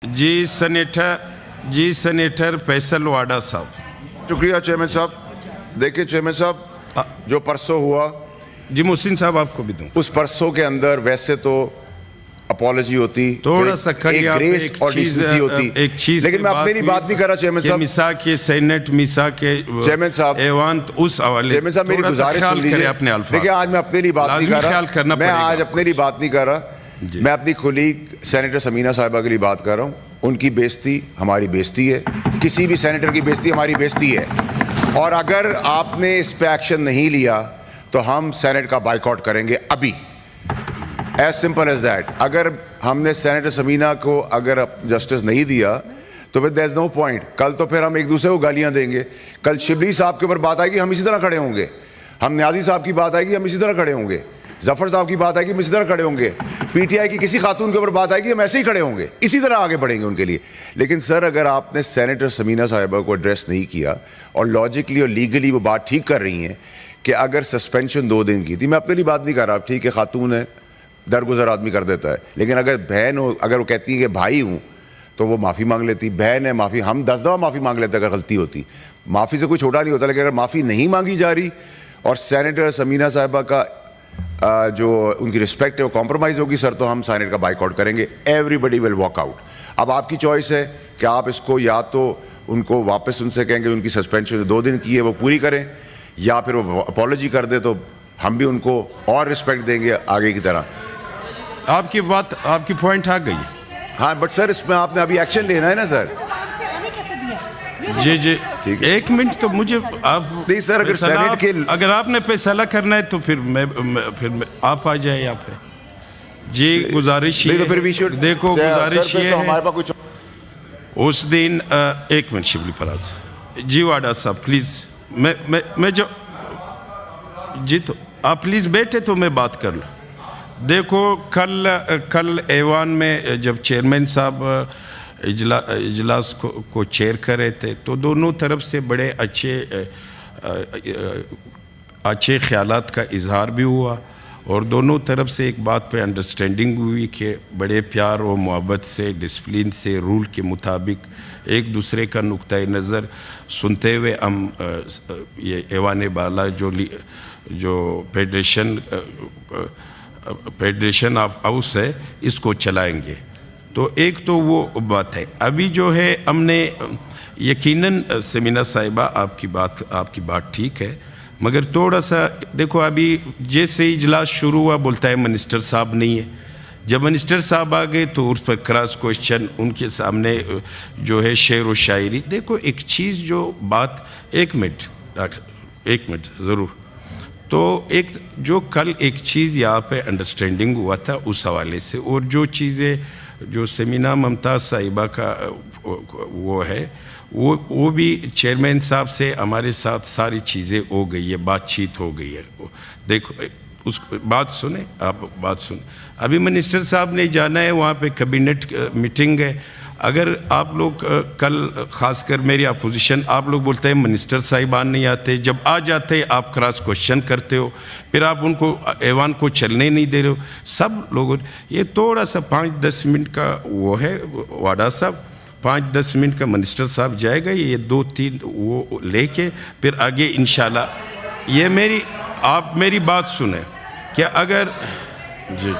जी senator Faisal वाडा साहब। शुक्रिया chairman साहब। देखिए चेयरमैन साहब, जो परसों हुआ, जी मोहसिन साहब आपको भी दूं। उस परसों के अंदर वैसे तो अपॉलॉजी होती, थोड़ा सा एक ग्रेस और डिसेंसी होती, एक चीज लेकिन मैं अपने लिए बात नहीं कर रहा चेयरमैन साहब। मिसा के सेनेट मिसा के चेयरमैन साहब एवान उस हवाले, चेयरमैन साहब मेरी गुजारिश सुन लीजिए। अपने अल्फाज। देखिए आज मैं अपने लिए बात नहीं कर रहा, मैं आज अपने लिए बात नहीं कर रहा, मैं अपनी कुलीग सेनेटर समीना साहिबा के लिए बात कर रहा हूँ। उनकी बेइज्जती हमारी बेइज्जती है, किसी भी सेनेटर की बेइज्जती हमारी बेइज्जती है, और अगर आपने इस पे एक्शन नहीं लिया तो हम सेनेट का बाइकआउट करेंगे अभी, एज सिंपल एज दैट। अगर हमने सेनेटर समीना को अगर जस्टिस नहीं दिया तो फिर देयर इज नो पॉइंट। कल तो फिर हम एक दूसरे को गालियां देंगे, कल शिबली साहब के ऊपर बात आएगी हम इसी तरह खड़े होंगे, हम न्याजी साहब की बात आएगी हम इसी तरह खड़े होंगे, जफर साहब की बात आएगी हम इसी तरह खड़े होंगे, पीटीआई की किसी खातून के ऊपर बात आएगी हम ऐसे ही खड़े होंगे, इसी तरह आगे बढ़ेंगे उनके लिए। लेकिन सर अगर आपने सेनेटर समीना साहिबा को एड्रेस नहीं किया और लॉजिकली और लीगली वो बात ठीक कर रही हैं कि अगर सस्पेंशन 2 दिन की थी, मैं अपने लिए बात नहीं कर रहा, ठीक है खातून है, दरगुजर आदमी कर देता है, लेकिन अगर बहन हो, अगर वो कहती है कि भाई हूँ तो वो माफ़ी मांग लेती, बहन है माफ़ी, हम 10 दफ़ा माफ़ी मांग लेते अगर गलती होती, माफ़ी से कोई छोटा नहीं होता। लेकिन अगर माफ़ी नहीं मांगी जा रही और सेनेटर समीना साहिबा का जो उनकी रिस्पेक्ट है वो कॉम्प्रोमाइज़ होगी सर, तो हम सेनेट का बाइकआउट करेंगे, एवरीबडी विल वॉक आउट। अब आपकी चॉइस है कि आप इसको या तो उनको वापस उनसे कहेंगे उनकी सस्पेंशन 2 दिन की है वो पूरी करें, या फिर वो अपॉलॉजी कर दे तो हम भी उनको और रिस्पेक्ट देंगे आगे की तरह। आपकी बात, आपकी पॉइंट आ गई। हाँ बट सर इसमें आपने अभी एक्शन लेना है ना सर। जी जी ठीक है, 1 मिनट तो मुझे आप नहीं सर, अगर सेनेट के अगर आपने फैसला करना है तो फिर मैं आप आ जाए यहाँ पे। जी गुजारिश ये, तो फिर देखो गुजारिश ये तो हमारे पास कुछ उस दिन 1 मिनट शिबली फराज जी वाडा साहब प्लीज, मैं जो जी तो आप प्लीज बैठे तो मैं बात कर लूँ। देखो कल ऐवान में जब चेयरमैन साहब इजलास को चेयर कर रहे थे तो दोनों तरफ से बड़े अच्छे ख्यालात का इजहार भी हुआ और दोनों तरफ से एक बात पे अंडरस्टैंडिंग हुई कि बड़े प्यार और मोहब्बत से, डिसिप्लिन से, रूल के मुताबिक एक दूसरे का नुक्ता नज़र सुनते हुए हम ये ऐवान बाला जो फेडरेशन ऑफ हाउस है इसको चलाएंगे। तो एक तो वो बात है। अभी जो है हमने यकीनन समीना साहिबा आपकी बात ठीक है, मगर थोड़ा सा देखो अभी जैसे इजलास शुरू हुआ बोलता है मिनिस्टर साहब नहीं है, जब मिनिस्टर साहब आ गए तो उस पर क्रॉस क्वेश्चन उनके सामने जो है शेर व शायरी। देखो एक चीज़ जो बात, 1 मिनट ज़रूर, तो एक जो कल एक चीज़ यहाँ पे अंडरस्टैंडिंग हुआ था उस हवाले से, और जो चीज़ें जो समीना मुमताज़ साहिबा का वो है वो भी चेयरमैन साहब से हमारे साथ सारी चीज़ें हो गई है, बातचीत हो गई है। देखो उस बात सुने, आप बात सुने। अभी मिनिस्टर साहब ने जाना है, वहाँ पे कैबिनेट मीटिंग है। अगर आप लोग कल खासकर मेरी अपोजिशन, आप लोग बोलते हैं मिनिस्टर साहिबान नहीं आते, जब आ जाते आप क्रॉस क्वेश्चन करते हो, फिर आप उनको ऐवान को चलने नहीं दे रहे हो। सब लोगों ये थोड़ा सा 5-10 मिनट का वो है वाडा साहब, 5-10 मिनट का मिनिस्टर साहब जाएगा, ये 2-3 वो लेके फिर आगे इंशाल्लाह। ये आप मेरी बात सुने क्या अगर जी